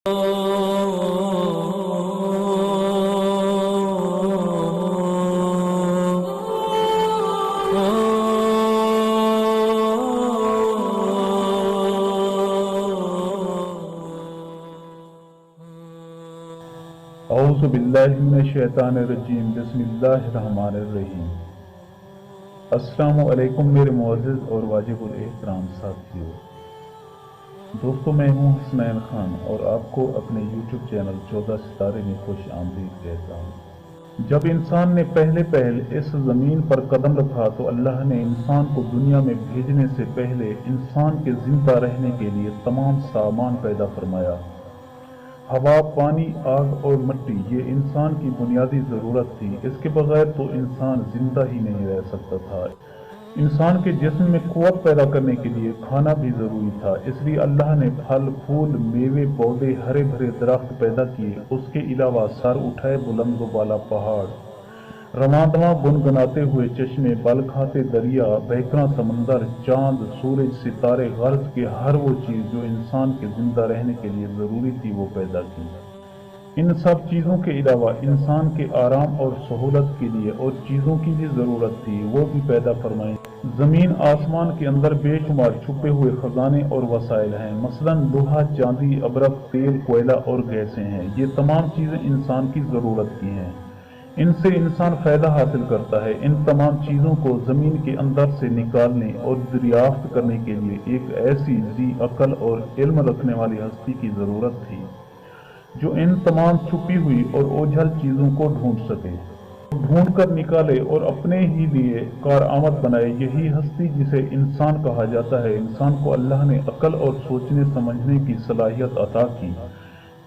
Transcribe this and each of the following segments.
اعوذ باللہ من الشیطان الرجیم بسم اللہ الرحمن الرحیم۔ السلام علیکم میرے معزز اور واجب الاحترام ساتھیوں۔ دوستو، میں ہوں حسنین خان اور آپ کو اپنے یوٹیوب چینل 14 ستارے میں خوش آمدید کہتا ہوں۔ جب انسان نے پہل اس زمین پر قدم رکھا تو اللہ نے انسان کو دنیا میں بھیجنے سے پہلے انسان کے زندہ رہنے کے لیے تمام سامان پیدا فرمایا۔ ہوا، پانی، آگ اور مٹی یہ انسان کی بنیادی ضرورت تھی۔ اس کے بغیر تو انسان زندہ ہی نہیں رہ سکتا تھا۔ انسان کے جسم میں قوت پیدا کرنے کے لیے کھانا بھی ضروری تھا، اس لیے اللہ نے پھل، پھول، میوے، پودے، ہرے بھرے درخت پیدا کیے۔ اس کے علاوہ سر اٹھائے بلند و بالا پہاڑ، رواں دواں گنگناتے ہوئے چشمے، بل کھاتے دریا، بہکنا سمندر، چاند، سورج، ستارے، غرض کے ہر وہ چیز جو انسان کے زندہ رہنے کے لیے ضروری تھی وہ پیدا کی۔ ان سب چیزوں کے علاوہ انسان کے آرام اور سہولت کے لیے اور چیزوں کی بھی ضرورت تھی، وہ بھی پیدا فرمائیں۔ زمین آسمان کے اندر بے شمار چھپے ہوئے خزانے اور وسائل ہیں، مثلاً لوہا، چاندی، ابرق، تیل، کوئلہ اور گیسیں ہیں۔ یہ تمام چیزیں انسان کی ضرورت کی ہیں، ان سے انسان فائدہ حاصل کرتا ہے۔ ان تمام چیزوں کو زمین کے اندر سے نکالنے اور دریافت کرنے کے لیے ایک ایسی ذی عقل اور علم رکھنے والی ہستی کی ضرورت تھی جو ان تمام چھپی ہوئی اور اوجھل چیزوں کو ڈھونڈ سکے، ڈھونڈ کر نکالے اور اپنے ہی لیے کارآمد بنائے۔ یہی ہستی جسے انسان کہا جاتا ہے۔ انسان کو اللہ نے عقل اور سوچنے سمجھنے کی صلاحیت عطا کی،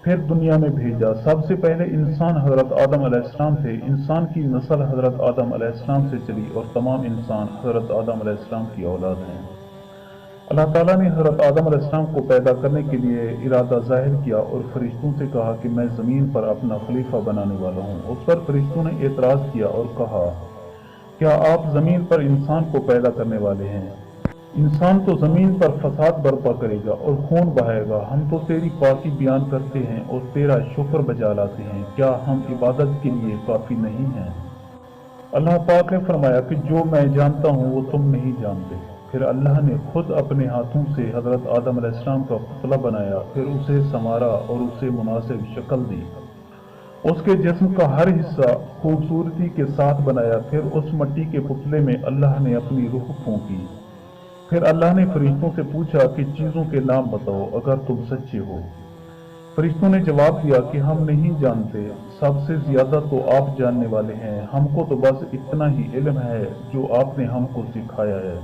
پھر دنیا میں بھیجا۔ سب سے پہلے انسان حضرت آدم علیہ السلام تھے۔ انسان کی نسل حضرت آدم علیہ السلام سے چلی اور تمام انسان حضرت آدم علیہ السلام کی اولاد ہیں۔ اللہ تعالیٰ نے حضرت آدم علیہ السلام کو پیدا کرنے کے لیے ارادہ ظاہر کیا اور فرشتوں سے کہا کہ میں زمین پر اپنا خلیفہ بنانے والا ہوں۔ اس پر فرشتوں نے اعتراض کیا اور کہا، کیا آپ زمین پر انسان کو پیدا کرنے والے ہیں؟ انسان تو زمین پر فساد برپا کرے گا اور خون بہائے گا۔ ہم تو تیری پاکی بیان کرتے ہیں اور تیرا شکر بجا لاتے ہیں، کیا ہم عبادت کے لیے کافی نہیں ہیں؟ اللہ پاک نے فرمایا کہ جو میں جانتا ہوں وہ تم نہیں جانتے۔ پھر اللہ نے خود اپنے ہاتھوں سے حضرت آدم علیہ السلام کا پتلا بنایا، پھر اسے سنوارا اور اسے مناسب شکل دی۔ اس کے جسم کا ہر حصہ خوبصورتی کے ساتھ بنایا، پھر اس مٹی کے پتلے میں اللہ نے اپنی روح پھونکی۔ پھر اللہ نے فرشتوں سے پوچھا کہ چیزوں کے نام بتاؤ اگر تم سچے ہو۔ فرشتوں نے جواب دیا کہ ہم نہیں جانتے، سب سے زیادہ تو آپ جاننے والے ہیں، ہم کو تو بس اتنا ہی علم ہے جو آپ نے ہم کو سکھایا ہے۔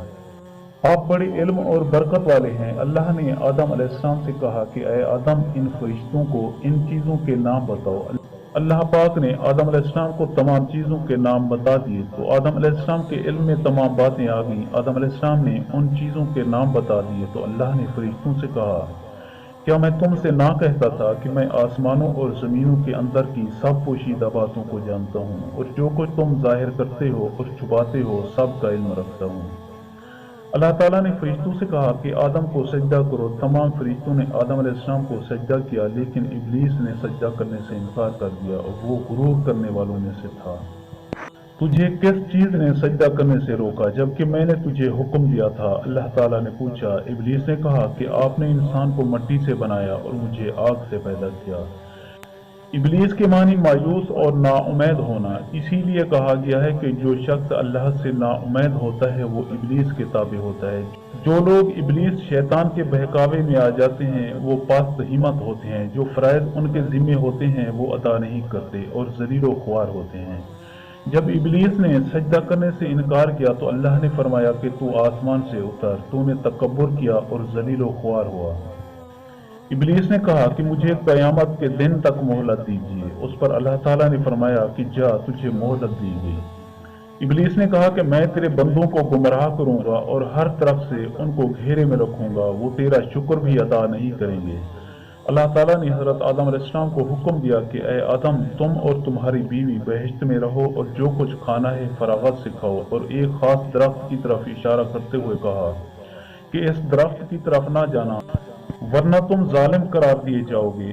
آپ بڑے علم اور برکت والے ہیں۔ اللہ نے آدم علیہ السلام سے کہا کہ اے آدم، ان فرشتوں کو ان چیزوں کے نام بتاؤ۔ اللہ پاک نے آدم علیہ السلام کو تمام چیزوں کے نام بتا دیے تو آدم علیہ السلام کے علم میں تمام باتیں آ گئیں۔ آدم علیہ السلام نے ان چیزوں کے نام بتا دیے تو اللہ نے فرشتوں سے کہا، کیا میں تم سے نہ کہتا تھا کہ میں آسمانوں اور زمینوں کے اندر کی سب پوشیدہ باتوں کو جانتا ہوں اور جو کچھ تم ظاہر کرتے ہو اور چھپاتے ہو سب کا علم رکھتا ہوں۔ اللہ تعالیٰ نے فرشتوں سے کہا کہ آدم کو سجدہ کرو۔ تمام فرشتوں نے آدم علیہ السلام کو سجدہ کیا، لیکن ابلیس نے سجدہ کرنے سے انکار کر دیا اور وہ غرور کرنے والوں میں سے تھا۔ تجھے کس چیز نے سجدہ کرنے سے روکا جبکہ میں نے تجھے حکم دیا تھا؟ اللہ تعالیٰ نے پوچھا۔ ابلیس نے کہا کہ آپ نے انسان کو مٹی سے بنایا اور مجھے آگ سے پیدا کیا۔ ابلیس کے معنی مایوس اور نا امید ہونا، اسی لیے کہا گیا ہے کہ جو شخص اللہ سے نا امید ہوتا ہے وہ ابلیس کے تابع ہوتا ہے۔ جو لوگ ابلیس شیطان کے بہکاوے میں آ جاتے ہیں وہ پست ہمت ہوتے ہیں، جو فرائض ان کے ذمہ ہوتے ہیں وہ ادا نہیں کرتے اور ذلیل و خوار ہوتے ہیں۔ جب ابلیس نے سجدہ کرنے سے انکار کیا تو اللہ نے فرمایا کہ تو آسمان سے اتر، تو نے تکبر کیا اور ذلیل و خوار ہوا۔ ابلیس نے کہا کہ مجھے قیامت کے دن تک مہلت دیجیے۔ اس پر اللہ تعالیٰ نے فرمایا کہ جا، تجھے مہلت دی گئی۔ ابلیس نے کہا کہ میں تیرے بندوں کو گمراہ کروں گا اور ہر طرف سے ان کو گھیرے میں رکھوں گا، وہ تیرا شکر بھی ادا نہیں کریں گے۔ اللہ تعالیٰ نے حضرت آدم علیہ السلام کو حکم دیا کہ اے آدم، تم اور تمہاری بیوی بہشت میں رہو اور جو کچھ کھانا ہے فراغت سے کھاؤ، اور ایک خاص درخت کی طرف اشارہ کرتے ہوئے کہا کہ اس درخت کی طرف نہ جانا ورنہ تم ظالم قرار دیے جاؤ گے۔